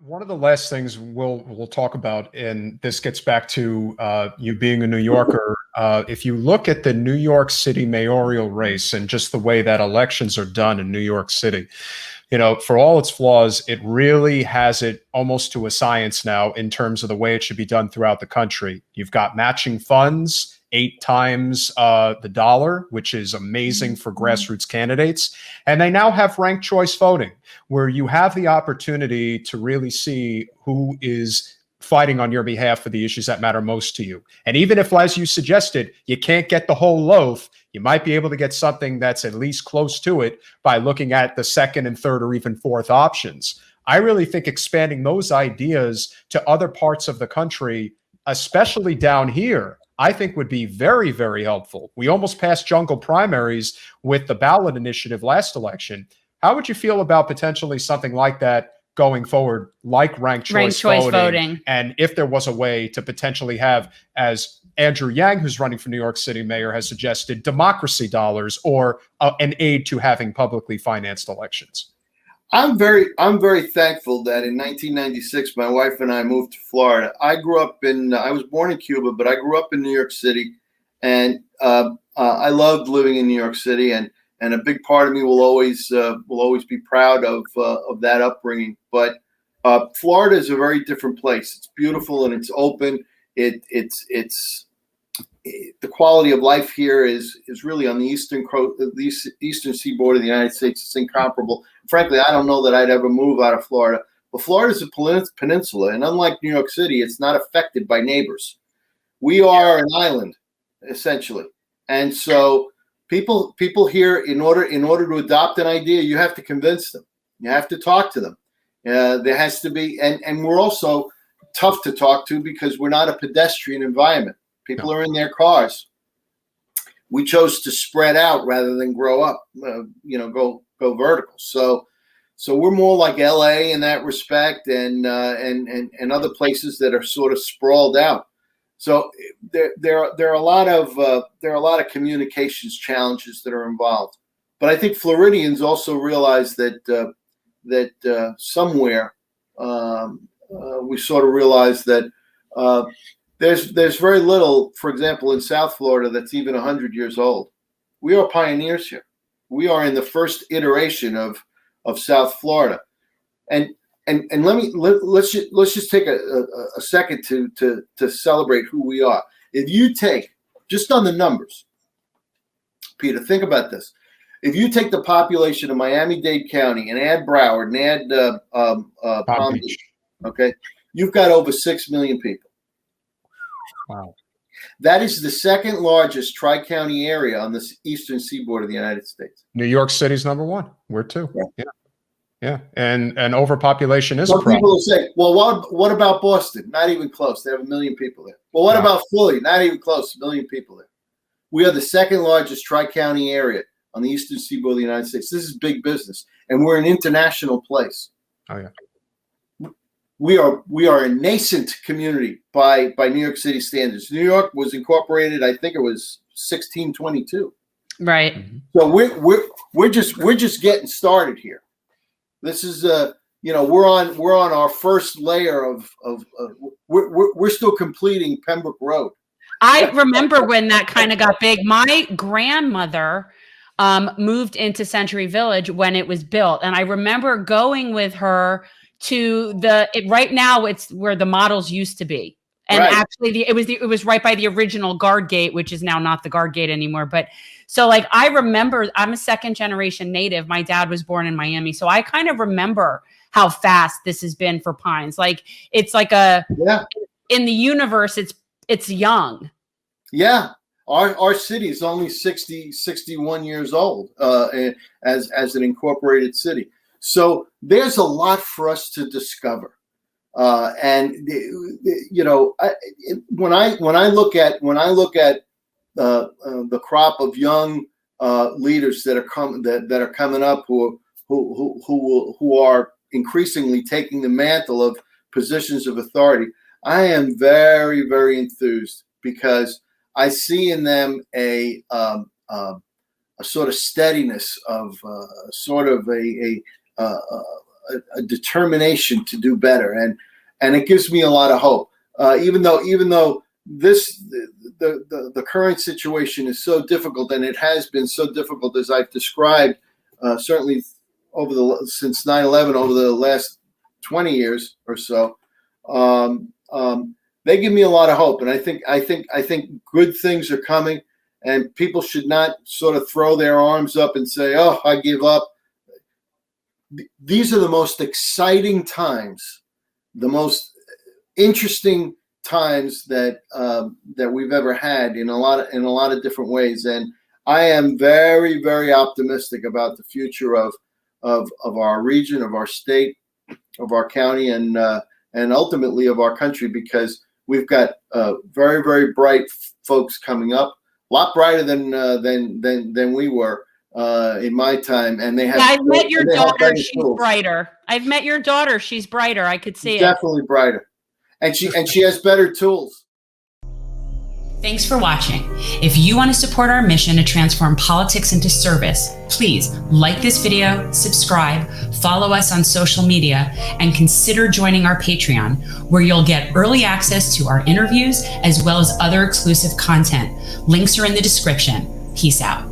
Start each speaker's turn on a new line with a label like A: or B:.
A: One of the last things we'll talk about, and this gets back to you being a New Yorker. If you look at the New York City mayoral race and just the way that elections are done in New York City, for all its flaws, it really has it almost to a science now in terms of the way it should be done throughout the country. You've got matching funds 8 times the dollar, which is amazing for grassroots candidates. And they now have ranked choice voting, where you have the opportunity to really see who is fighting on your behalf for the issues that matter most to you. And even if, as you suggested, you can't get the whole loaf, you might be able to get something that's at least close to it by looking at the second and third or even fourth options. I really think expanding those ideas to other parts of the country, especially down here, I think would be very, very helpful. We almost passed jungle primaries with the ballot initiative last election. How would you feel about potentially something like that going forward, like ranked choice voting? And if there was a way to potentially have, as Andrew Yang, who's running for New York City mayor, has suggested, democracy dollars or an aid to having publicly financed elections?
B: I'm very thankful that in 1996, my wife and I moved to Florida. I was born in Cuba, but I grew up in New York City, and I loved living in New York City. And a big part of me will always be proud of that upbringing. But Florida is a very different place. It's beautiful and it's open. The quality of life here is really on the eastern seaboard of the United States. It's incomparable. Frankly, I don't know that I'd ever move out of Florida. But Florida is a peninsula, and unlike New York City, it's not affected by neighbors. We are an island, essentially, and so people here, in order to adopt an idea, you have to convince them. You have to talk to them. There has to be, and we're also tough to talk to because we're not a pedestrian environment. People are in their cars. We chose to spread out rather than grow up, go vertical. So we're more like LA in that respect, and other places that are sort of sprawled out. So there are a lot of communications challenges that are involved. But I think Floridians also realize that somewhere we sort of realize that. There's very little, for example, in South Florida that's even 100 years old. We are pioneers here. We are in the first iteration of South Florida, and let's just take a second to celebrate who we are. If you take just on the numbers, Peter, think about this. If you take the population of Miami-Dade County and add Broward and add Palm Beach, okay, you've got over 6 million people.
A: Wow.
B: That is the second largest tri-county area on the eastern seaboard of the United States.
A: New York City's number one. We're two. Yeah. And overpopulation is a problem.
B: People will say, well, what about Boston? Not even close. They have 1 million people there. Well, what about Philly? Not even close. 1 million people there. We are the second largest tri-county area on the eastern seaboard of the United States. This is big business. And we're an international place.
A: Oh, yeah.
B: We are a nascent community by New York City standards. New York was incorporated, I think it was 1622.
C: Right.
B: So we're just getting started here. This is we're on our first layer of we're still completing Pembroke Road.
C: I remember when that kind of got big. My grandmother moved into Century Village when it was built, and I remember going with her to right now it's where the models used to be, and actually it was right by the original guard gate, which is now not the guard gate anymore. But so like I remember, I'm a second generation native. My dad was born in Miami, so I kind of remember how fast this has been for Pines. Like it's like in the universe, it's young.
B: Yeah. Our city is only 61 years old as an incorporated city. So there's a lot for us to discover, and when I look at the crop of young leaders that are coming up who are increasingly taking the mantle of positions of authority, I am very, very enthused because I see in them a sort of steadiness of a determination to do better, and it gives me a lot of hope. Even though the current situation is so difficult, and it has been so difficult as I've described, certainly since 9/11, over the last 20 years or so, they give me a lot of hope, and I think good things are coming, and people should not sort of throw their arms up and say, "Oh, I give up." These are the most exciting times, the most interesting times that we've ever had in a lot of different ways, and I am very, very optimistic about the future of our region, of our state, of our county, and ultimately of our country, because we've got very, very bright folks coming up, a lot brighter than we were in my time, and they have.
C: Yeah, I've met your daughter. She's brighter. I've met your daughter. She's brighter. I could see it.
B: Definitely brighter, and she has better tools.
C: Thanks for watching. If you want to support our mission to transform politics into service, please like this video, subscribe, follow us on social media, and consider joining our Patreon, where you'll get early access to our interviews as well as other exclusive content. Links are in the description. Peace out.